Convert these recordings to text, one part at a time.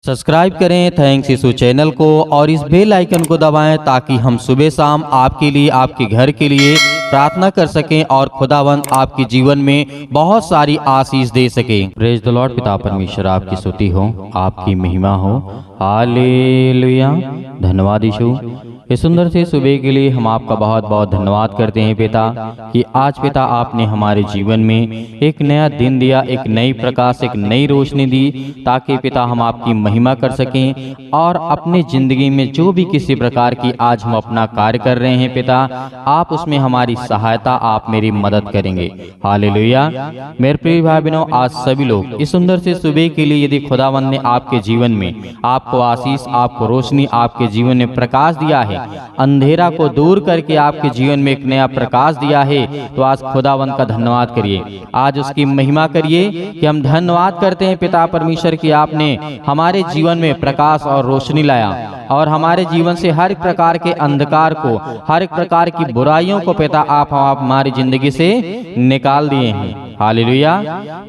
Subscribe करें thanks यीशु channel को और इस बेल आइकन को दबाएं ताकि हम सुबह शाम आपके लिए आपके घर के लिए प्रार्थना कर सकें और खुदावंद आपके जीवन में बहुत सारी आशीष दे सके। Praise the Lord. पिता परमेश्वर आपकी स्तुति हो, आपकी महिमा हो। हालेलुया। धन्यवाद यीशु, इस सुंदर से सुबह के लिए हम आपका बहुत बहुत धन्यवाद करते हैं पिता कि आज पिता आपने हमारे जीवन में एक नया दिन दिया, एक नई प्रकाश, एक नई रोशनी दी ताकि पिता हम आपकी महिमा कर सकें और अपने जिंदगी में जो भी किसी प्रकार की आज हम अपना कार्य कर रहे हैं पिता, आप उसमें हमारी सहायता, आप मेरी मदद करेंगे। हालेलुया। मेरे प्रिय भाई बहनों, आज सभी लोग इस सुंदर से सुबह के लिए यदि खुदावंद ने आपके जीवन में आपको आशीष, आपको रोशनी, आपके जीवन में प्रकाश दिया है, अंधेरा को दूर करके आपके जीवन में एक नया प्रकाश दिया है, तो आज खुदावंद का धन्यवाद करिए, आज उसकी महिमा करिए कि हम धन्यवाद करते हैं पिता परमेश्वर की आपने हमारे जीवन में प्रकाश और रोशनी लाया और हमारे जीवन से हर एक प्रकार के अंधकार को, हर एक प्रकार की बुराइयों को पिता आप हमारी जिंदगी से निकाल दिए हैं। हालेलुया।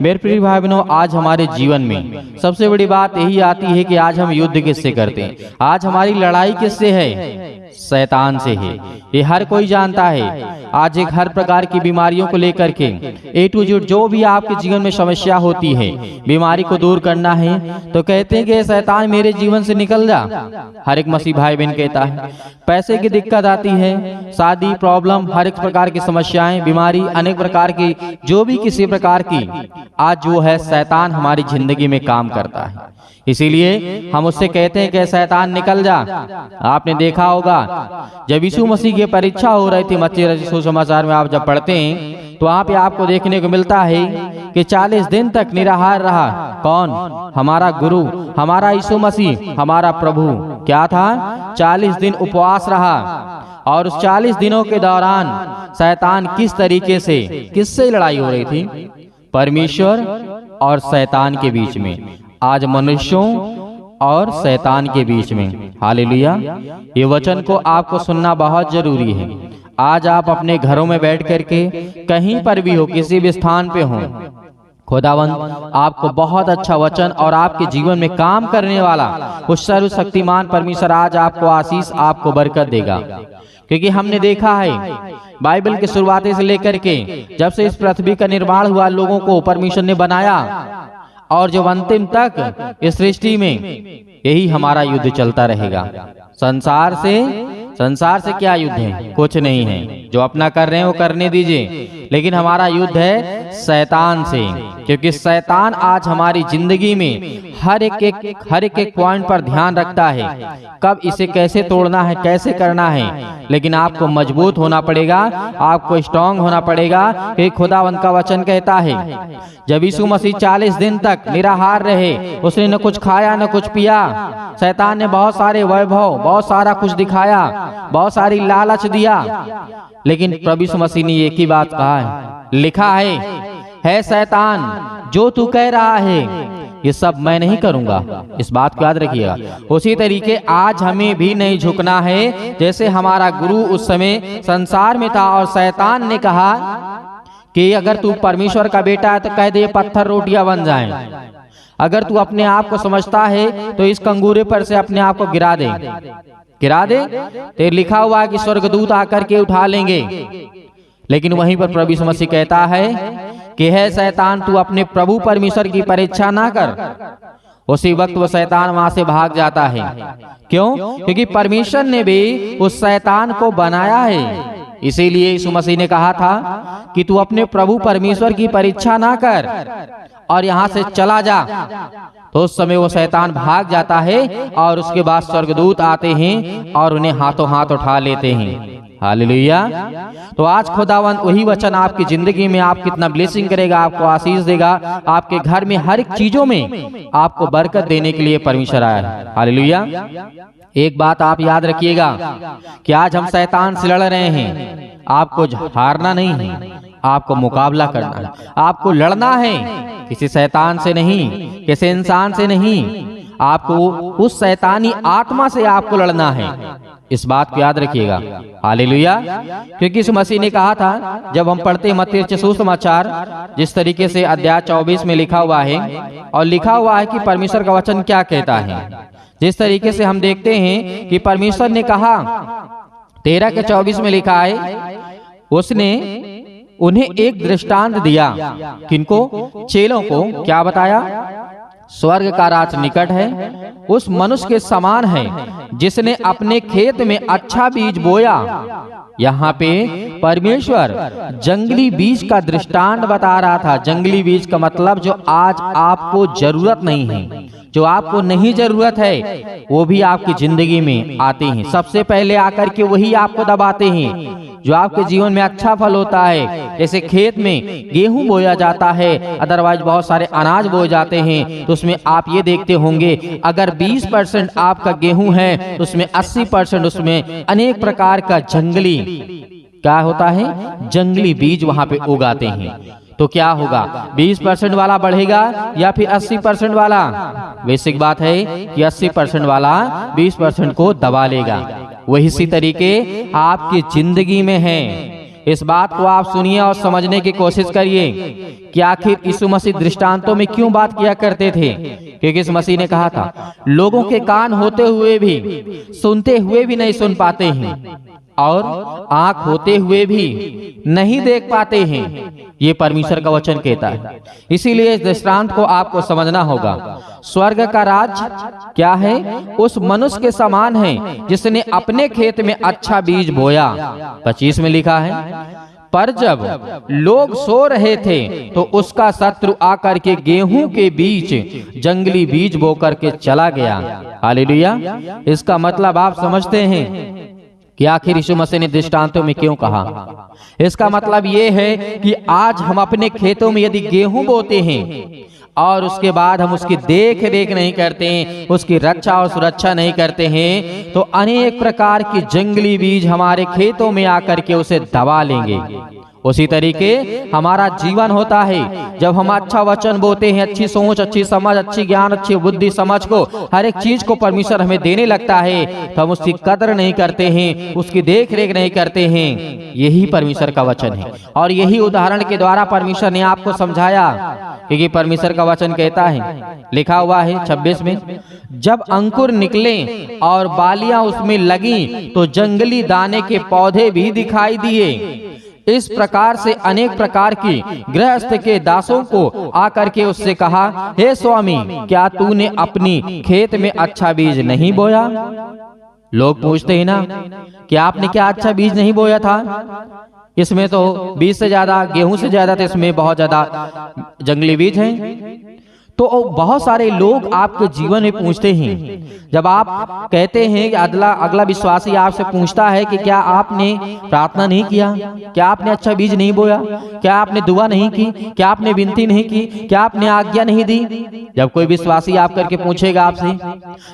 मेरे प्रिय भाई बहनों, आज हमारे जीवन में सबसे बड़ी बात यही आती है कि आज हम युद्ध किससे करते हैं, आज हमारी लड़ाई किससे है? शैतान से है। ये हर कोई जानता है। आज एक हर प्रकार की बीमारियों को लेकर के A to Z जो भी आपके जीवन में समस्या होती है, बीमारी को दूर करना है तो कहते हैं कि शैतान मेरे जीवन से निकल जा। हर एक मसीह भाई बहन कहता है। पैसे की दिक्कत आती है, शादी प्रॉब्लम, हर एक प्रकार की समस्याएं, बीमारी, अनेक प्रकार की जो भी किसी प्रकार की आज जो है शैतान हमारी जिंदगी में काम करता है। इसीलिए हम उससे कहते हैं कि शैतान निकल जा। आपने देखा होगा जब यीशु मसीह की परीक्षा हो रही थी, मत्ती सुसमाचार में आप जब पढ़ते हैं तो वहाँ पे आपको देखने को मिलता है कि 40 दिन तक निराहार रहा। कौन? हमारा गुरु, हमारा यीशु मसीह, हमारा प्रभु। क्या था? 40 दिन उपवास रहा और उस 40 दिनों के दौरान शैतान किस तरीके से, किससे लड़ाई हो रही थी? परमेश्वर और शैतान के बीच में, आज मनुष्यों और शैतान के बीच में। हालेलुया। ये वचन को आपको सुनना बहुत जरूरी है। आज आप अपने घरों में बैठ करके कहीं पर भी हो, किसी भी स्थान पे हो, खुदावंद आपको बहुत अच्छा वचन और आपके जीवन में काम करने वाला उस सर्वशक्तिमान परमेश्वर आज आपको आशीष, आपको बरकत देगा। क्योंकि हमने देखा है बाइबल के शुरुआत से लेकर के जब से इस पृथ्वी का निर्माण हुआ, लोगों को परमेश्वर ने बनाया और जो अंतिम तक इस सृष्टि में यही हमारा युद्ध चलता रहेगा। संसार से क्या युद्ध है? कुछ नहीं है। जो अपना कर रहे हैं वो करने दीजिए, लेकिन हमारा युद्ध है शैतान से। क्योंकि शैतान आज हमारी जिंदगी में हर एक पॉइंट पर ध्यान रखता है, कब इसे कैसे तोड़ना है, कैसे करना है। लेकिन आपको मजबूत होना पड़ेगा, आपको स्ट्रांग होना पड़ेगा। कि खुदावंद का वचन कहता है जब यीशु मसीह 40 दिन तक निराहार रहे, उसने न कुछ खाया न कुछ पिया। शैतान ने बहुत सारे वैभव, बहुत सारा कुछ दिखाया, बहुत सारी लालच दिया, लेकिन प्रभु यीशु मसीह ने एक ही बात कहा है, लिखा है शैतान जो तू कह रहा है ये सब मैं नहीं करूंगा। इस बात को याद रखिएगा। उसी तरीके आज हमें भी नहीं झुकना है। जैसे हमारा गुरु उस समय संसार में था और शैतान ने कहा कि अगर तू परमेश्वर का बेटा है तो कह दे पत्थर रोटियां बन जाएं। अगर तू अपने आप को समझता है तो इस कंगूरे पर से अपने आप को गिरा दे। तो लिखा हुआ है कि स्वर्गदूत आकर के उठा लेंगे। लेकिन वहीं पर प्रभु यीशु मसीह कहता है कि है शैतान तू अपने प्रभु परमेश्वर की परीक्षा ना कर। उसी वक्त वो शैतान वहां से भाग जाता है। क्यों? क्योंकि परमेश्वर ने भी उस शैतान को बनाया है। इसीलिए यीशु मसीह ने कहा था कि तू अपने प्रभु परमेश्वर की परीक्षा ना कर और यहाँ से चला जा। तो उस समय वो शैतान भाग जाता है और उसके बाद स्वर्गदूत आते हैं और उन्हें हाथों हाथ उठा लेते हैं। हालेलुया। तो आज खुदावंद वही वचन आपकी जिंदगी में आप कितना ब्लेसिंग करेगा, आपको आशीष देगा। आपके घर में हर एक चीजों में आपको बरकत देने के लिए परमेश्वर आया है। हालेलुया। एक बात आप याद रखिएगा कि आज हम शैतान से लड़ रहे हैं। आपको हारना नहीं है, आपको मुकाबला करना है, आपको लड़ना है। किसी शैतान से नहीं, किसी इंसान से नहीं, आपको उस शैतानी आत्मा से आपको लड़ना है। इस बात को याद रखिएगा। हालेलुया। क्योंकि यीशु मसीह ने कहा था, जब हम पढ़ते हैं मत्ती रचित सुसमाचार, जिस तरीके से अध्याय 24 में लिखा हुआ है, और लिखा हुआ है कि परमेश्वर का वचन क्या कहता है। जिस तरीके से हम देखते हैं कि परमेश्वर ने कहा, 13 के 24 में लिखा है, उसने उन्हें एक दृष्टांत दिया। किनको? चेलों को। क्या बताया? स्वर्ग का राज निकट है, उस मनुष्य के समान है जिसने अपने खेत में अच्छा बीज बोया। यहाँ पे परमेश्वर जंगली बीज का दृष्टांत बता रहा था। जंगली बीज का मतलब जो आज आपको जरूरत नहीं है, जो आपको नहीं जरूरत है, वो भी आपकी जिंदगी में आते हैं। सबसे पहले आकर के वही आपको दबाते हैं, जो आपके जीवन में अच्छा फल होता है। जैसे खेत में गेहूं बोया जाता है, अदरवाइज बहुत सारे अनाज बोए जाते हैं, तो उसमें आप ये देखते होंगे, अगर 20% आपका गेहूं है तो उसमें 80% उसमें अनेक प्रकार का जंगली क्या होता है, जंगली बीज वहां पे उगाते हैं। तो क्या होगा, 20% वाला बढ़ेगा या फिर 80% वाला? बेसिक बात है कि 80% वाला 20% को दबा लेगा। वही इसी तरीके आपकी जिंदगी में है। इस बात को आप सुनिए और समझने की कोशिश करिए कि आखिर यीशु मसीह दृष्टांतों में क्यों बात किया करते थे। क्योंकि यीशु मसीह ने कहा था, लोगों के कान होते हुए भी, सुनते हुए भी नहीं सुन पाते हैं, और आंख होते हुए भी नहीं देख पाते हैं। ये परमेश्वर का वचन कहता है। इसीलिए इस दृष्टांत को आपको समझना होगा। स्वर्ग का राज क्या है? उस मनुष्य के समान है जिसने अपने खेत में अच्छा बीज बोया। 25 में लिखा है, पर जब लोग सो रहे थे तो उसका शत्रु आकर के गेहूं के बीच जंगली बीज बो करके चला गया। हालेलुया। इसका मतलब आप समझते हैं कि आखिर यीशु मसीह ने दृष्टांतों में क्यों कहा। इसका मतलब ये है कि आज हम अपने खेतों में यदि गेहूं बोते हैं और उसके बाद हम उसकी देख रेख नहीं करते हैं, उसकी रक्षा और सुरक्षा नहीं करते हैं, तो अनेक प्रकार की जंगली बीज हमारे खेतों में आकर के उसे दबा लेंगे। उसी तरीके हमारा जीवन होता है। जब हम अच्छा वचन बोते हैं, अच्छी सोच, अच्छी समझ, अच्छी ज्ञान, अच्छी बुद्धि समझ को, हर एक चीज को परमेश्वर हमें देने लगता है, तो हम उसकी कदर नहीं करते हैं, उसकी देख रेख नहीं करते हैं। यही परमेश्वर का वचन है, और यही उदाहरण के द्वारा परमेश्वर ने आपको समझाया। क्योंकि परमेश्वर का वचन कहता है, लिखा हुआ है 26 में, जब अंकुर निकले और बालियां उसमें लगी तो जंगली दाने के पौधे भी दिखाई दिए। इस प्रकार से अनेक प्रकार की गृहस्थ के दासों को आकर के उससे कहा, हे स्वामी, क्या तूने अपनी खेत में अच्छा बीज नहीं बोया? लोग पूछते हैं ना कि आपने क्या अच्छा बीज नहीं बोया था? इसमें तो 20 से ज्यादा गेहूं से ज्यादा, तो इसमें बहुत ज्यादा जंगली बीज हैं। तो बहुत सारे लोग आपके जीवन में पूछते हैं, जब आप कहते हैं कि अगला विश्वासी आपसे पूछता है कि क्या आपने प्रार्थना नहीं किया, क्या आपने अच्छा बीज नहीं बोया, क्या आपने दुआ नहीं की, क्या आपने विनती नहीं की, क्या आपने आज्ञा नहीं दी। जब कोई विश्वासी आप करके पूछेगा आपसे,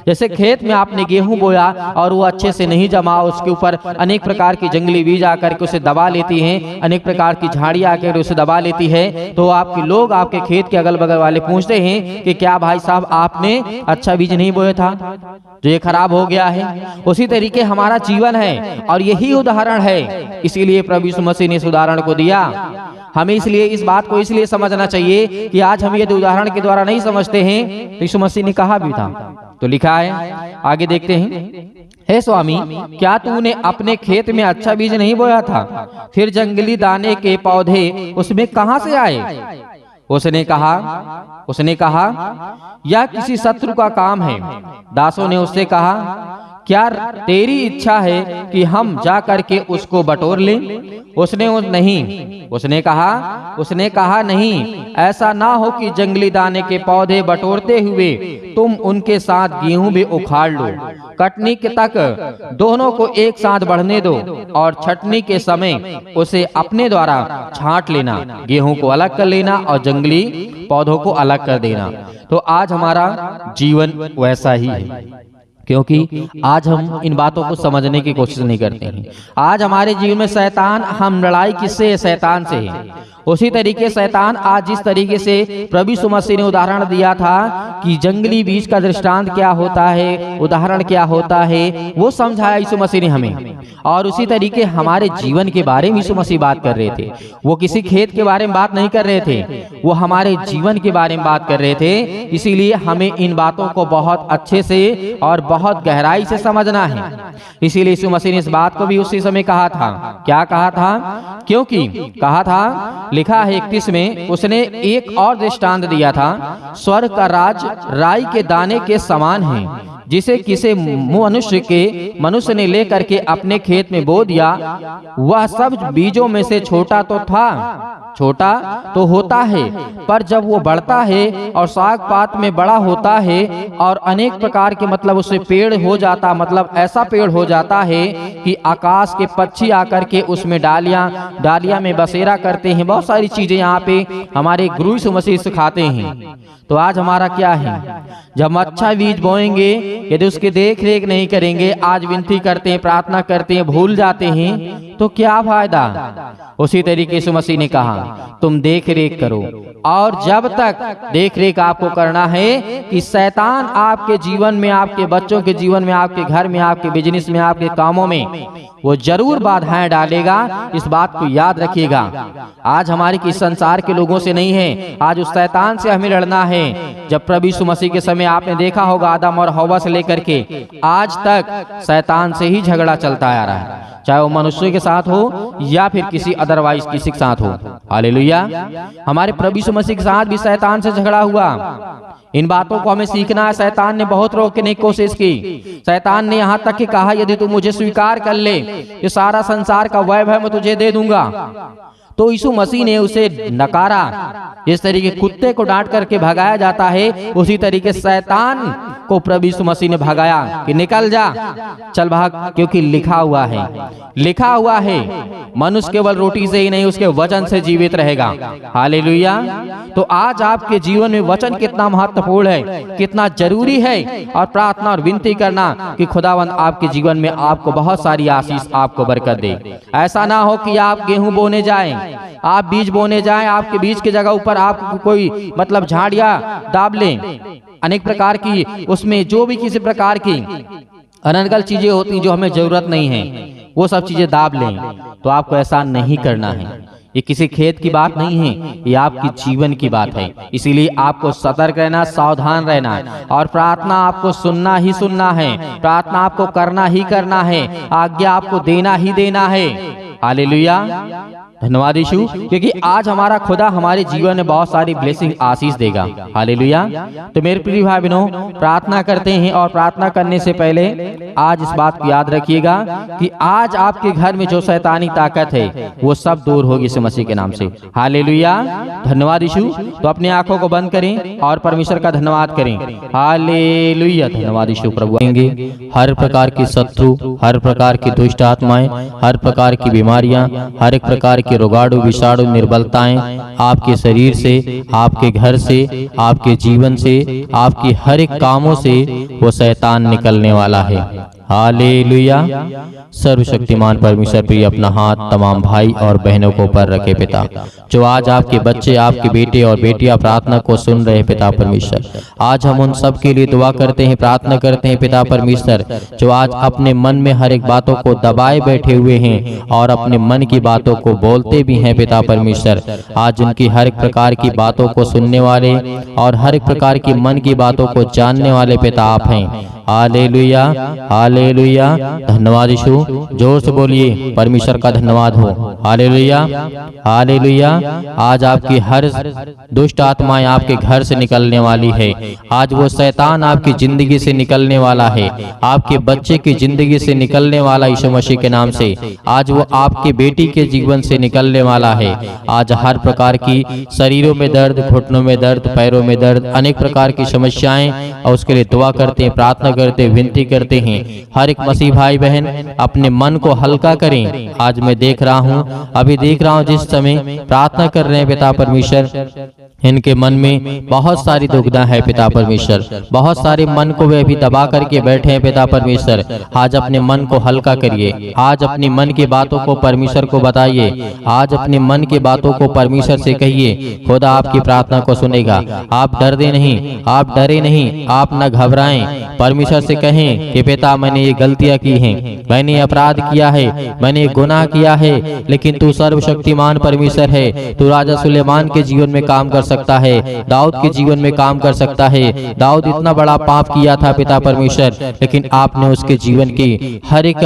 जैसे खेत में आपने गेहूं बोया और वो अच्छे से नहीं जमा, उसके ऊपर अनेक प्रकार की जंगली बीज आकर के उसे दबा लेती हैं, अनेक प्रकार की झाड़ियां आकर उसे दबा लेती है, तो आपके लोग आपके खेत के अगल बगल वाले पूछते हैं कि क्या भाई साहब आपने अच्छा बीज नहीं बोया था जो ये खराब हो गया है। उसी तरीके हमारा जीवन है और यही उदाहरण है। इसीलिए प्रभु यीशु मसीह ने इस उदाहरण को दिया। हमें इसलिए इस बात को इसलिए समझना चाहिए कि आज हम यदि उदाहरण के द्वारा नहीं समझते हैं तो यीशु मसीह ने कहा भी था। तो लिखा है, आगे देखते हैं, हे स्वामी, क्या तूने अपने खेत में अच्छा बीज नहीं बोया था? फिर जंगली दाने के पौधे उसमें कहां से आए? उसने कहा यह किसी शत्रु का काम है। दासों ने उससे कहा, क्या तेरी इच्छा है कि हम जा करके उसको बटोर लें? उसने कहा नहीं, ऐसा ना हो कि जंगली दाने के पौधे बटोरते हुए तुम उनके साथ गेहूं भी उखाड़ लो। कटनी के तक दोनों को एक साथ बढ़ने दो और छटनी के समय उसे अपने द्वारा छांट लेना, गेहूं को अलग कर लेना और जंगली पौधों को अलग कर देना। तो आज हमारा जीवन वैसा ही है, क्योंकि आज हम इन बातों को समझने की कोशिश नहीं करते हैं। आज हमारे जीवन में शैतान, हम लड़ाई किससे है? शैतान से है। उसी तरीके शैतान आज जिस तरीके से प्रभु यीशु मसीह ने उदाहरण दिया था कि जंगली बीज का दृष्टांत क्या होता है, उदाहरण क्या होता है, वो समझाया यीशु मसीह ने हमें। और उसी तरीके हमारे जीवन के बारे में यीशु मसीह बात कर रहे थे। वो किसी खेत के बारे में बात नहीं कर रहे थे, वो हमारे जीवन के बारे में बात कर रहे थे। इसीलिए हमें इन बातों को बहुत अच्छे से और बहुत गहराई से समझना है। इसीलिए यीशु मसीह ने इस बात को भी उसी समय कहा था। क्या कहा था? क्योंकि कहा था, लिखा है 31 में, उसने एक और दृष्टांत दिया था, स्वर्ग का राज राई के दाने के समान है, जिसे किसी मनुष्य ने लेकर के अपने खेत में बो दिया। वह सब बीजों में से छोटा तो होता है, पर जब वो बढ़ता है और साग पात में बड़ा होता है और अनेक प्रकार के मतलब उससे पेड़ हो जाता, मतलब ऐसा पेड़ हो जाता है कि आकाश के पक्षी आकर के उसमें डालियां में बसेरा करते हैं। बहुत सारी चीजें यहाँ पे हमारे गुरु यीशु मसीह सिखाते हैं। तो आज हमारा क्या है? जब हम अच्छा बीज बोएंगे, यदि उसकी देख रेख नहीं करेंगे, आज विनती करते हैं, प्रार्थना करते हैं, भूल जाते हैं, तो क्या फायदा? उसी तरीके से मसीह ने कहा, तुम देख रेख करो। और जब तक देख रेख आपको करना है कि शैतान आपके जीवन में, आपके बच्चों के जीवन में, आपके घर में, आपके बिजनेस में, आपके कामों में वो जरूर बाधाएं डालेगा। इस बात को याद रखिएगा। आज हमारे किस संसार के लोगों से नहीं है, आज उस शैतान से हमें लड़ना है। जब प्रभु यीशु मसीह के समय आपने देखा होगा, आदम और हव्वा से लेकर के आज तक शैतान से ही झगड़ा चलता आ रहा है, चाहे वो मनुष्य के साथ हो या फिर किसी अदरवाइज किसी के साथ हो। हालेलुया। हमारे प्रभु यीशु मसीह के साथ भी शैतान से झगड़ा हुआ। इन बातों को हमें सीखना है। शैतान ने बहुत रोकने की कोशिश की। शैतान ने यहाँ तक कि कहा, यदि तू मुझे स्वीकार कर ले, ये सारा संसार का वैभव मैं तुझे दे दूंगा। तो यीशु मसीह ने उसे नकारा। जिस तरीके कुत्ते को डांट करके भगाया जाता है, उसी तरीके शैतान को प्रभु यीशु मसीह ने भगाया कि निकल जा, चल भाग, क्योंकि लिखा हुआ है मनुष्य केवल रोटी से ही नहीं, उसके वचन से जीवित रहेगा। हालेलुया। तो आज आपके जीवन में वचन कितना महत्वपूर्ण है, कितना जरूरी है, और प्रार्थना और विनती करना कि खुदावंद आपके जीवन में आपको बहुत सारी आशीष, आपको बरकत दे। ऐसा ना हो कि आप गेहूं बोने जाएं, आप बीज बोने जाएं, आपके बीज की जगह ऊपर आप कोई मतलब झाड़ियां दाब लें, अनेक प्रकार की उसमें जो भी किसी प्रकार की अनर्गल चीजें होती जो हमें जरूरत नहीं है, वो सब चीजें दाब लें। तो आपको ऐसा नहीं करना है। ये किसी खेत की बात नहीं है, ये आपकी जीवन की बात है। इसीलिए आपको सतर्क रहना, सावधान रहना, और प्रार्थना आपको सुनना ही सुनना है, प्रार्थना आपको करना ही करना है, आज्ञा आपको देना ही देना है। हालेलुया। धन्यवाद यीशु, क्योंकि आज हमारा खुदा हमारे जीवन में बहुत सारी ब्लेसिंग आशीष देगा। हालेलुया। तो मेरे प्रिय भाई बहनों, प्रार्थना करते हैं, और प्रार्थना करने से पहले आज इस बात को याद रखिएगा कि आज आपके घर में जो शैतानी ताकत है वो सब दूर होगी यीशु मसीह के नाम से। हालेलुया। धन्यवाद यीशु। तो अपनी आंखों को बंद करें और परमेश्वर का धन्यवाद करें। हालेलुया। धन्यवाद यीशु। प्रभु हर प्रकार की शत्रु, हर प्रकार की दुष्ट आत्माएं, हर प्रकार की बीमारियां, हर एक प्रकार के रोगाणु विषाणु निर्बलताएं आपके शरीर से, आपके घर से, आपके जीवन से, आपकी हर एक कामों से वो शैतान निकलने वाला है। हालेलुया। सर्वशक्तिमान परमेश्वर प्रिय अपना हाथ तमाम भाई और बहनों को ऊपर रखे पिता, जो आज आपके बच्चे, आपके बेटे और बेटियां प्रार्थना को सुन रहे पिता परमेश्वर, आज हम उन सब के लिए दुआ करते हैं, प्रार्थना करते हैं पिता परमेश्वर, जो आज अपने मन में हर एक बातों को दबाए बैठे हुए हैं और अपने मन की बातों को बोलते भी हैं पिता परमेश्वर। आज उनकी हर एक प्रकार की बातों को सुनने वाले और हर एक प्रकार की मन की बातों को जानने वाले पिता आप हैं। हालेलुया। हालेलुया। धन्यवाद यीशु। जोर से बोलिए, परमेश्वर का धन्यवाद हो। हालेलुया। हालेलुया। आज आपकी हर दुष्ट आत्माएं आपके घर से निकलने वाली है। आज वो शैतान आपकी जिंदगी से निकलने वाला है, आपके बच्चे की जिंदगी से निकलने वाला यीशु मसीह के नाम से। आज वो आपके बेटी के जीवन से निकलने वाला है। आज हर प्रकार की शरीरों में दर्द, घुटनों में दर्द, पैरों में दर्द, अनेक प्रकार की समस्याएं, और उसके लिए दुआ करते हैं, प्रार्थना करते विनती करते हैं, हर एक मसीह भाई बहन अपने मन को हल्का करें। आज मैं देख रहा हूँ, अभी देख रहा हूँ, जिस समय प्रार्थना कर रहे हैं पिता परमेश्वर, इनके मन में बहुत सारी दुविधा है पिता परमेश्वर, बहुत सारे मन को वे अभी दबा करके बैठे हैं पिता परमेश्वर। आज अपने मन को हल्का करिए, आज अपनी मन की बातों को परमेश्वर को बताइए, आज अपने मन की बातों को परमेश्वर से कहिए, खुदा आपकी प्रार्थना को सुनेगा। आप डरते नहीं, आप डरे नहीं, आप न घबराएं, परमेश्वर से कहें कि पिता मैंने ये गलतियां की हैं, मैंने अपराध किया है, मैंने गुनाह किया है, लेकिन तू सर्वशक्तिमान परमेश्वर है, तू राजा सुलेमान के जीवन में काम कर सकता है, दाऊद के जीवन में काम कर सकता है। दाऊद इतना बड़ा पाप किया था पिता परमेश्वर, लेकिन आपने उसके जीवन की हर एक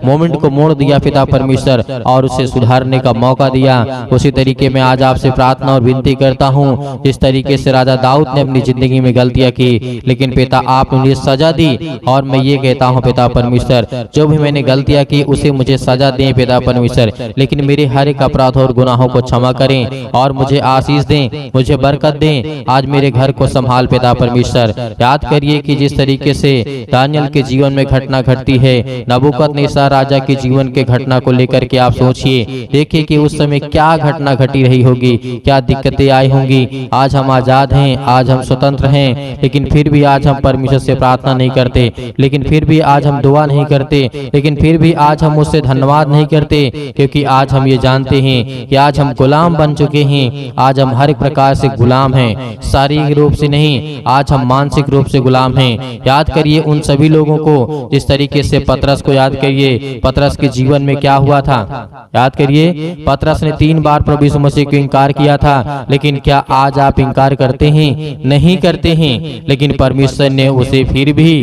मोमेंट को मोड़ दिया पिता परमेश्वर और उसे सुधारने का मौका दिया। उसी तरीके में आज आपसे प्रार्थना और विनती करता हूँ, जिस तरीके से राजा दाऊद ने अपनी जिंदगी में गलतियां की, लेकिन पिता आपने मुझे सजा दी, और मैं ये कहता हूँ पिता परमेश्वर, जो भी मैंने गलतियां की उसे मुझे सजा दें पिता परमेश्वर, लेकिन मेरे हर एक अपराध और गुनाहों को क्षमा करें और मुझे आशीष दें, मुझे बरकत दें। आज मेरे घर को संभाल पिता परमेश्वर। याद करिए कि जिस तरीके से दानियल के जीवन में घटना घटती है, नबूकदनेस्सर राजा के जीवन के घटना को लेकर के आप सोचिए, देखिए कि उस समय क्या घटना घटी रही होगी, क्या दिक्कतें आई होंगी। आज हम आजाद हैं, आज हम स्वतंत्र हैं, लेकिन फिर भी आज हम परमेश्वर से प्रार्थना नहीं करते, लेकिन फिर भी आज हम दुआ नहीं करते, लेकिन फिर भी आज हम उससे धन्यवाद नहीं करते, क्योंकि आज हम ये जानते हैं कि आज हम गुलाम बन चुके हैं। आज हम हर एक प्रकार से गुलाम हैं, शारीरिक रूप से नहीं, आज हम मानसिक रूप से गुलाम हैं। याद करिए उन सभी लोगों को, जिस तरीके से पतरस को याद करिए, पतरस के जीवन में क्या हुआ था। याद करिए पतरस ने 3 बार प्रभु यीशु मसीह को इनकार किया था, लेकिन क्या आज आप इनकार करते हैं? नहीं करते हैं, लेकिन परमेश्वर ने उसे फिर भी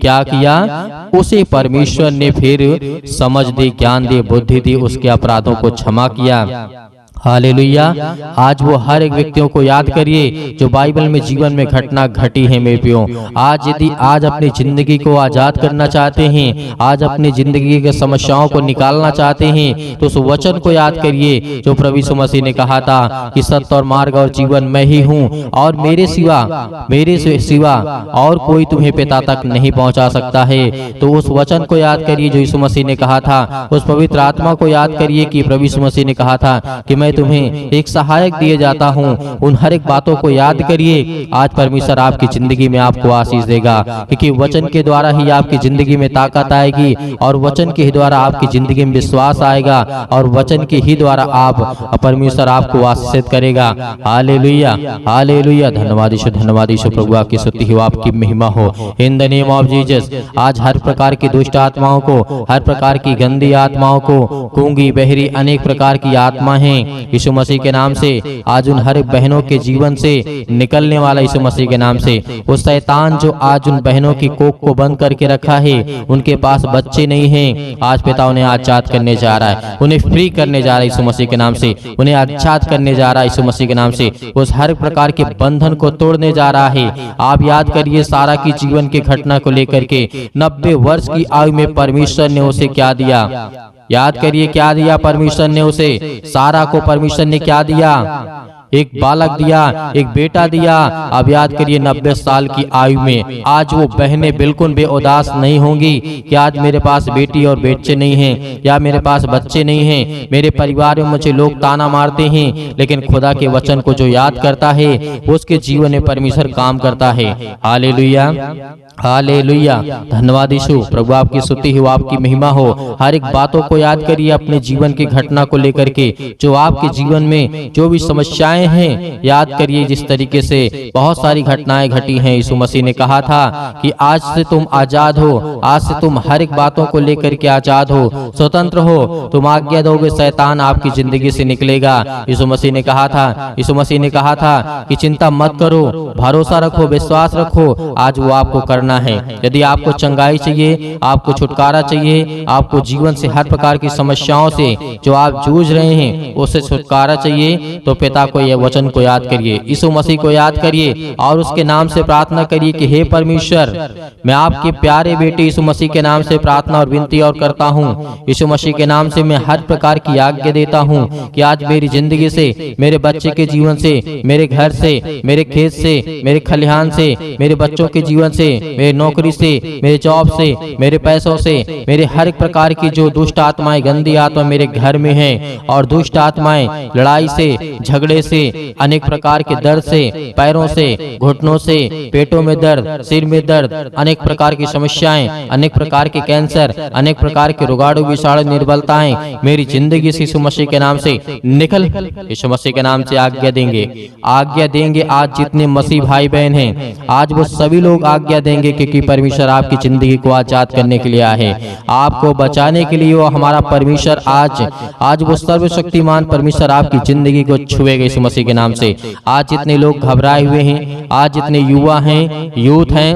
क्या किया, उसे परमेश्वर ने फिर समझ दी, ज्ञान दी, बुद्धि दी, उसके अपराधों को क्षमा किया। हालेलुया। आज वो हर एक व्यक्तियों को याद करिए जो बाइबल में जीवन में घटना घटी है मेरे प्रियो। आज यदि आज अपनी जिंदगी को आजाद करना चाहते हैं, आज अपनी जिंदगी के समस्याओं को निकालना चाहते हैं, तो उस वचन को याद करिए जो प्रभु यीशु मसीह ने कहा था कि सत्य और मार्ग और जीवन मैं ही हूँ, और मेरे सिवा और कोई तुम्हें पिता तक नहीं पहुँचा सकता है। तो उस वचन को याद करिए जो यीशु मसीह ने कहा था, उस पवित्र आत्मा को याद करिए कि प्रभु यीशु मसीह ने कहा था कि मैं तुम्हें एक सहायक दिए जाता हूँ। उन हर एक बातों को याद करिए। आज परमेश्वर आपकी जिंदगी में आपको आशीष देगा, क्योंकि वचन के द्वारा ही आपकी जिंदगी में ताकत आएगी, और वचन के ही द्वारा आपकी जिंदगी में विश्वास आएगा, और वचन के ही द्वारा आप परमेश्वर आपको आशीषित करेगा। Hallelujah, hallelujah. धन्यवाद यीशु, धन्यवाद यीशु। प्रभु आपकी स्तुति हो, आपकी महिमा हो, in the name of Jesus. आज हर प्रकार की दुष्ट आत्माओं को, हर प्रकार की गंदी आत्माओं को, गूंगी बहरी अनेक प्रकार की आत्मा है, यीशु मसीह के नाम से आज उन हर बहनों के जीवन से निकलने वाला यीशु मसीह के नाम से। वो शैतान जो आज उन बहनों की कोख को बंद करके रखा है, उनके पास बच्चे नहीं हैं, आज पिता उन्हें आजाद करने जा रहा है, उन्हें फ्री करने जा रहा है यीशु मसीह के नाम से, उन्हें आजाद करने जा रहा है यीशु मसीह के नाम से। उस हर प्रकार के बंधन को तोड़ने जा रहा है। आप याद करिए सारा की जीवन की घटना को लेकर के 90 वर्ष की आयु में परमेश्वर ने उसे क्या दिया। याद करिए क्या दिया परमेश्वर ने उसे। सारा को परमेश्वर ने क्या दिया, एक बालक दिया, एक बेटा दिया। अब याद करिए 90 साल की आयु में आज वो बहनें बिल्कुल बेउदास नहीं होंगी कि आज मेरे पास बेटी और बच्चे नहीं हैं, या मेरे पास बच्चे नहीं हैं, मेरे परिवार में मुझे लोग ताना मारते हैं, लेकिन खुदा के वचन को जो याद करता है उसके जीवन में परमेश्वर काम करता है। Hallelujah, hallelujah. धन्यवाद यीशु। प्रभु आपकी स्तुति हो, आपकी महिमा हो। हर एक बातों को याद करिए अपने जीवन की घटना को लेकर के, जो आपके जीवन में जो भी समस्याएं हैं, याद करिए जिस तरीके से बहुत सारी घटनाएं घटी हैं। यीशु मसीह ने कहा था कि आज से तुम आजाद हो, आज से तुम हर एक बातों को लेकर के आजाद हो, स्वतंत्र हो, तुम आज्ञा दोगे शैतान आपकी जिंदगी से निकलेगा। यीशु मसीह ने कहा था, यीशु मसीह ने कहा था कि चिंता मत करो, भरोसा रखो, विश्वास रखो। आज वो आपको करना है। यदि आपको चंगाई चाहिए, आपको छुटकारा चाहिए, आपको जीवन से हर प्रकार की समस्याओं से जो आप जूझ रहे हैं उससे छुटकारा चाहिए, तो पिता को यह वचन को याद करिए, यीशु मसीह को याद करिए और उसके नाम से प्रार्थना करिए कि हे परमेश्वर, मैं आपके प्यारे बेटे यीशु मसीह के नाम से प्रार्थना और विनती और करता हूँ। यीशु मसीह के नाम से मैं हर प्रकार की आज्ञा देता हूँ कि आज मेरी जिंदगी से, मेरे बच्चे के जीवन से, मेरे घर से, मेरे खेत से, मेरे खलिहान से, मेरे बच्चों के जीवन से, मेरे नौकरी से, मेरे जॉब से, मेरे पैसों से, मेरे हर एक प्रकार की जो दुष्ट आत्माएं, गंदी आत्मा मेरे घर में है और दुष्ट आत्माएं लड़ाई से, झगड़े से, अनेक प्रकार के दर्द से, पैरों से, घुटनों से, पेटों में दर्द, सिर में दर्द, अनेक प्रकार की समस्याएं, अनेक प्रकार के कैंसर, अनेक प्रकार के रोगाणु विषाणु निर्बलताएं मेरी जिंदगी से यीशु मसीह के नाम से निकल, यीशु मसीह के नाम से आज्ञा देंगे। आज जितने मसीह भाई बहन हैं, आज वो सभी लोग आज्ञा देंगे क्योंकि परमेश्वर आपकी जिंदगी को आजाद करने के लिए आया है, आपको बचाने के लिए। वो हमारा परमेश्वर आज वो सर्वशक्तिमान परमेश्वर आपकी जिंदगी को छुएगा यीशु मसीह के नाम से। आज जितने लोग घबराए हुए हैं, आज जितने युवा हैं, यूथ हैं,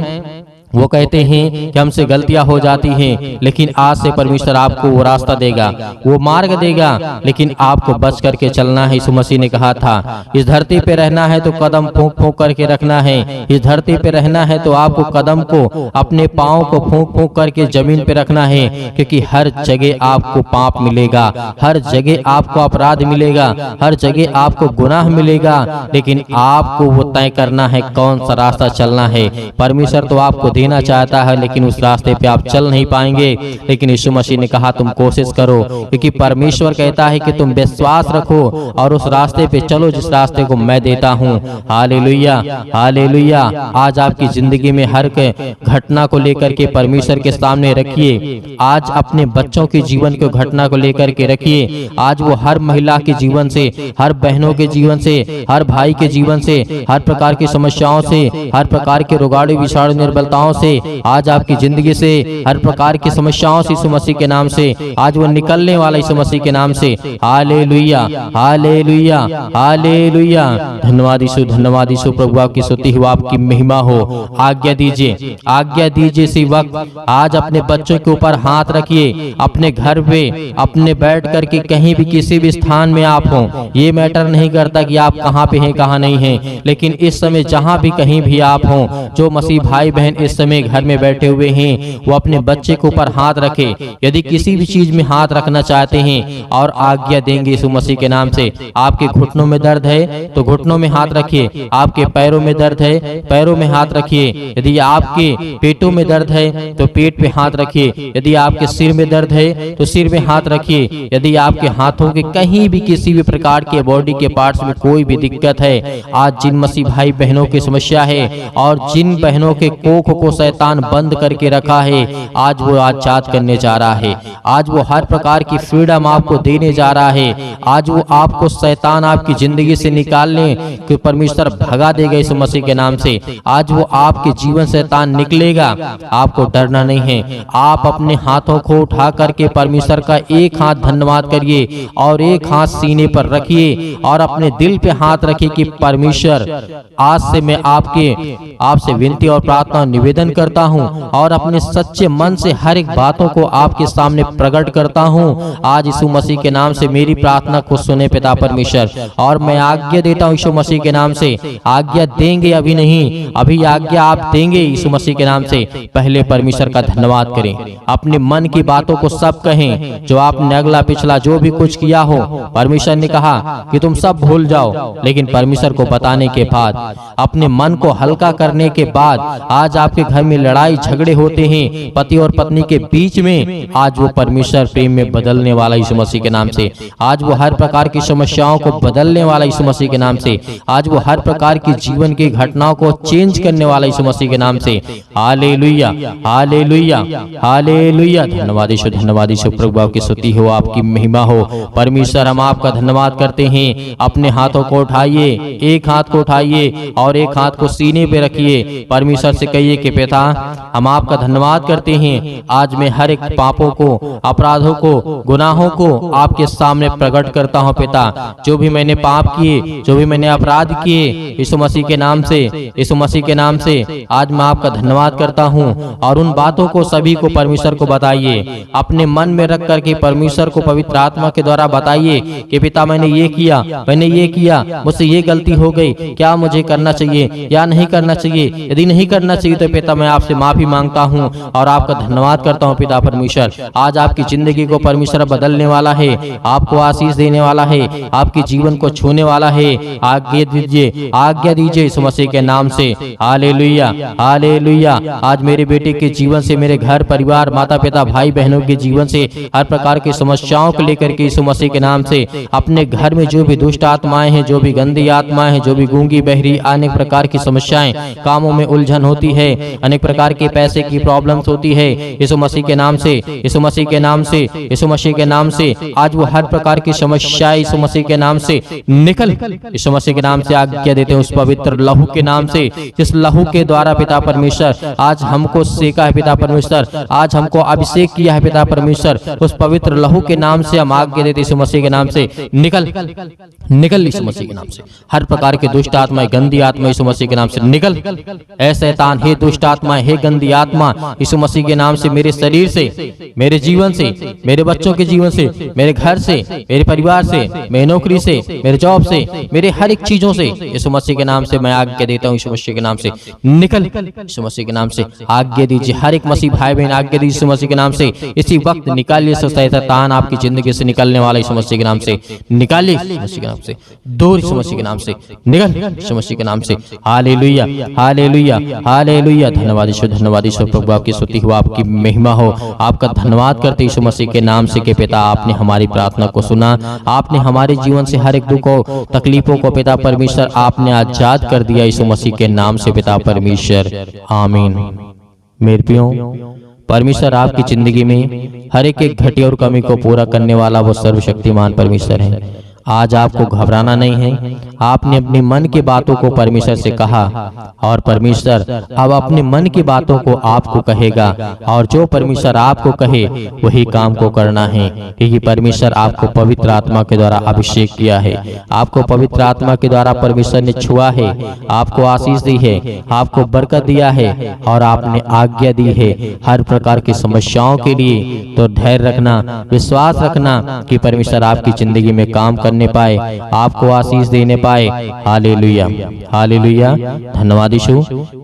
वो कहते हैं कि हमसे गलतियां हो जाती हैं, लेकिन आज से परमेश्वर आपको वो रास्ता देगा, वो मार्ग देगा, लेकिन आपको बच करके चलना है। यीशु मसीह ने कहा था, इस धरती पे रहना है तो कदम फूंक फूंक करके रखना है। इस धरती पे रहना है तो आपको कदम को, अपने पाँव को फूंक फूंक करके जमीन पे रखना है, क्योंकि हर जगह आपको पाप मिलेगा, हर जगह आपको अपराध मिलेगा, हर जगह आपको गुनाह मिलेगा, लेकिन आपको वो तय करना है कौन सा रास्ता चलना है। परमेश्वर तो आपको देना चाहता है, लेकिन उस रास्ते पे आप चल नहीं पाएंगे। लेकिन यीशु मसीह ने कहा तुम कोशिश करो, क्योंकि परमेश्वर कहता है कि तुम विश्वास रखो और उस रास्ते पे चलो जिस रास्ते को मैं देता हूँ। Hallelujah, hallelujah. आज आपकी जिंदगी में हर घटना को लेकर के परमेश्वर के सामने रखिए। आज अपने बच्चों के जीवन को घटना को लेकर के रखिए। आज वो हर महिला के जीवन से, हर बहनों के जीवन से, हर भाई के जीवन से, हर प्रकार की समस्याओं से, हर प्रकार के रोगाणु विषाणु निर्बलताओं से, आज आपकी जिंदगी से हर प्रकार की समस्याओं से यीशु मसीह के नाम से आज वो निकलने वाला यीशु मसीह के नाम से। Hallelujah, hallelujah, hallelujah. धन्यवाद यीशु, धन्यवाद यीशु। प्रभु आपकी स्तुति हो, आपकी महिमा हो। आज्ञा दीजिए, आज्ञा दीजिए इसी वक्त। आज अपने बच्चों के ऊपर हाथ रखिए, अपने घर पे, अपने बैठ करके कहीं भी किसी भी स्थान में आप हो, ये मैटर नहीं करता कि आप कहाँ पे हैं कहाँ नहीं हैं, लेकिन इस समय जहाँ भी कहीं भी आप हो, जो मसीह भाई बहन इस समय घर में बैठे हुए हैं, वो अपने बच्चे के ऊपर हाथ रखे। यदि किसी भी चीज में हाथ रखना चाहते हैं और आज्ञा देंगे यीशु मसीह के नाम से। आपके घुटनों में दर्द है तो घुटनों में हाथ रखिए, आपके पैरों में दर्द है पैरों में हाथ रखिए, यदि आपके पेटों में दर्द है तो पेट पे हाथ रखिए, यदि आपके सिर में दर्द है तो सिर में हाथ रखिए, यदि आपके हाथों के कहीं भी किसी भी प्रकार के बॉडी के पार्ट्स में कोई भी दिक्कत है, आज जिन मसीह भाई बहनों की समस्या है और जिन बहनों के कोख को शैतान बंद करके रखा है, आज वो आजाद करने जा रहा है। आज वो हर प्रकार की फ्रीडम आपको देने जा रहा है। आज वो आपको शैतान आपकी जिंदगी से निकालने के परमेश्वर भगा देगा यीशु मसीह के नाम से। आज वो आपके जीवन से शैतान निकलेगा, आपको डरना नहीं है। आप अपने हाथों को उठा करके परमेश्वर का एक हाथ धन्यवाद करिए और एक हाथ सीने पर रखिए और अपने दिल पे हाथ रखिए कि परमेश्वर, आज से मैं आपसे विनती और प्रार्थना निवेदन करता हूँ और अपने सच्चे मन से हर एक बातों को आपके सामने प्रकट करता हूँ। आज यीशु मसीह के नाम से मेरी प्रार्थना को सुने पिता परमेश्वर, और मैं आज्ञा देता हूँ यीशु मसीह के नाम से। आज्ञा देंगे, अभी नहीं, अभी आज्ञा आप देंगे यीशु मसीह के नाम से। पहले परमेश्वर का धन्यवाद करें, अपने मन की बातों को सब कहें, जो आपने अगला पिछला जो भी कुछ किया हो, परमेश्वर ने कहा कि तुम सब भूल जाओ, लेकिन परमेश्वर को बताने के बाद, अपने मन को हल्का करने के बाद, आज आपके घर में लड़ाई झगड़े होते हैं पति और पत्नी के बीच में, आज वो परमेश्वर प्रेम में बदलने वाला यीशु मसीह के नाम से। आज वो हर प्रकार की समस्याओं को बदलने वाला यीशु मसीह के नाम से। आज वो हर प्रकार की जीवन की घटनाओं को चेंज करने वाला यीशु मसीह के नाम से। Hallelujah, hallelujah, hallelujah. धन्यवाद यीशु, धन्यवाद यीशु। प्रभु आपकी स्तुति हो, आपकी महिमा हो। परमेश्वर, हम आपका धन्यवाद करते हैं। अपने हाथों को उठाइए, एक हाथ को उठाइए और एक हाथ को सीने पे रखिए। परमेश्वर से कहिए कि पिता हम आपका धन्यवाद करते हैं। आज मैं हर एक पापों को, अपराधों को, गुनाहों को आपके सामने प्रकट करता हूँ पिता। जो भी मैंने पाप किए, जो भी मैंने अपराध किए, यीशु मसीह के नाम से, यीशु मसीह के नाम से आज मैं आपका धन्यवाद करता हूँ। और उन बातों को सभी को परमेश्वर को बताइए, अपने मन में रख करके परमेश्वर को पवित्र आत्मा के द्वारा बताइए कि पिता मैंने ये किया, मैंने ये किया, मुझसे ये गलती हो गई, क्या मुझे करना चाहिए या नहीं करना चाहिए। यदि नहीं करना चाहिए तो पिता मैं आपसे माफी मांगता हूँ और आपका धन्यवाद करता हूँ पिता परमेश्वर। आज आपकी जिंदगी को परमेश्वर बदलने वाला है, आपको आशीष देने वाला है, आपके जीवन को छूने वाला है। आज्ञा दीजिए, आज्ञा दीजिए यीशु मसीह के नाम से। Hallelujah, hallelujah. आज मेरे बेटे के जीवन से, मेरे घर परिवार, माता पिता, भाई बहनों के जीवन से, हर प्रकार की समस्याओं को लेकर के यीशु मसीह के नाम से, अपने घर में जो भी दुष्ट आत्माएं हैं, जो भी गंदी आत्माएं हैं, जो भी गूंगी बहरी अनेक प्रकार की समस्याएं, कामों में उलझन होती है, अनेक प्रकार के पैसे की प्रॉब्लम्स होती है, यीशु मसीह के नाम से, यीशु मसीह के नाम से, यीशु मसीह के नाम से आज वो हर प्रकार की समस्याएं यीशु मसीह के नाम से निकल, यीशु मसीह के नाम से आज्ञा देते हैं उस पवित्र लहू के नाम से, जिस लहू के द्वारा पिता परमेश्वर आज हमको सेका है पिता परमेश्वर, आज हमको अभिषेक किया है पिता परमेश्वर, उस पवित्र लहू के नाम से हम आज्ञा देते यीशु मसीह के नाम से निकल, निकल यीशु मसीह के नाम से। हर प्रकार के दुष्ट आत्मा, गंदी आत्मा यीशु मसीह के नाम से निकल। ऐ शैतान, हे दुष्ट आत्मा, हे गंदी आत्मा यीशु मसीह के नाम से मेरे शरीर से, मेरे जीवन से, मेरे बच्चों के जीवन से, मेरे घर से, मेरे परिवार से, मेरी नौकरी से, मेरे जॉब से, मेरे हर एक चीजों से यीशु मसीह के नाम से मैं आज्ञा देता हूँ यीशु मसीह के नाम से निकल, यीशु मसीह के नाम से आज्ञा दीजिए। हर एक मसीह भाई बहन आज्ञा दीजिए यीशु मसीह के नाम से। इसी वक्त निकालिए शैतान आपकी जिंदगी से निकलने वाला यीशु मसीह के नाम से निकालिए, यीशु मसीह के नाम से दूर, यीशु मसीह के नाम से निकल, यीशु मसीह के नाम से। Hallelujah, hallelujah, hallelujah. धन्यवाद यीशु, धन्यवाद यीशु प्रभु, आपकी स्तुति हो, आपकी महिमा हो। आपका धन्यवाद करते यीशु मसीह के नाम से कि पिता आपने हमारी प्रार्थना को सुना, आपने हमारे जीवन से हर एक दुख को, तकलीफों को पिता परमेश्वर आपने आजाद कर दिया यीशु मसीह के नाम से पिता परमेश्वर, आमीन। मेरे प्रियो, परमेश्वर आपकी जिंदगी में हर एक घटी और कमी को पूरा करने वाला वो सर्वशक्तिमान परमेश्वर है। आज आपको घबराना नहीं है। आपने अपने मन की बातों को परमेश्वर से कहा और परमेश्वर अब अपने मन की बातों को आपको कहेगा, और जो परमेश्वर आपको कहे वही काम को करना है, क्योंकि परमेश्वर आपको पवित्र आत्मा के द्वारा अभिषेक किया है, आपको पवित्र आत्मा के द्वारा परमेश्वर ने छुआ है, आपको आशीष दी है, आपको बरकत दिया है और आपने आज्ञा दी है हर प्रकार की समस्याओं के लिए। तो धैर्य रखना, विश्वास रखना कि परमेश्वर आपकी जिंदगी में काम करने पाए, आपको आशीष देने पाए। Hallelujah, hallelujah. धन्यवाद यीशु।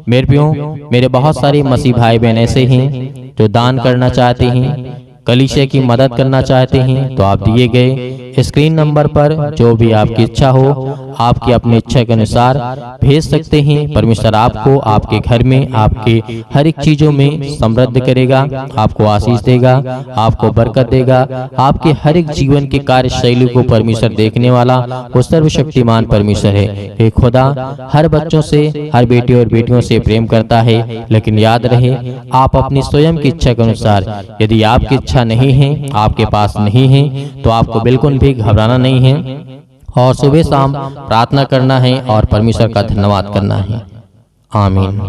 मेरे प्रियो, मेरे बहुत सारे मसीह भाई बहन ऐसे हैं जो दान करना चाहते हैं, कलीसिया की मदद करना चाहते हैं, तो आप दिए गए स्क्रीन नंबर पर जो भी आपकी इच्छा हो, आपकी अपनी इच्छा के अनुसार भेज सकते हैं। परमेश्वर आपको, आपके घर में, आपके हर एक चीजों में समृद्ध करेगा, आपको आशीष देगा, आपको बरकत देगा। आपके हर एक जीवन के कार्यशैली को परमेश्वर देखने वाला वो सर्वशक्तिमान परमेश्वर है। हे खुदा हर बच्चों से, हर बेटे और बेटियों से प्रेम करता है, लेकिन याद रहे आप अपनी स्वयं की इच्छा के अनुसार, यदि आपकी इच्छा नहीं है, आपके पास नहीं है, तो आपको बिल्कुल भी घबराना नहीं है और सुबह शाम प्रार्थना करना है और परमेश्वर का धन्यवाद करना है। आमीन।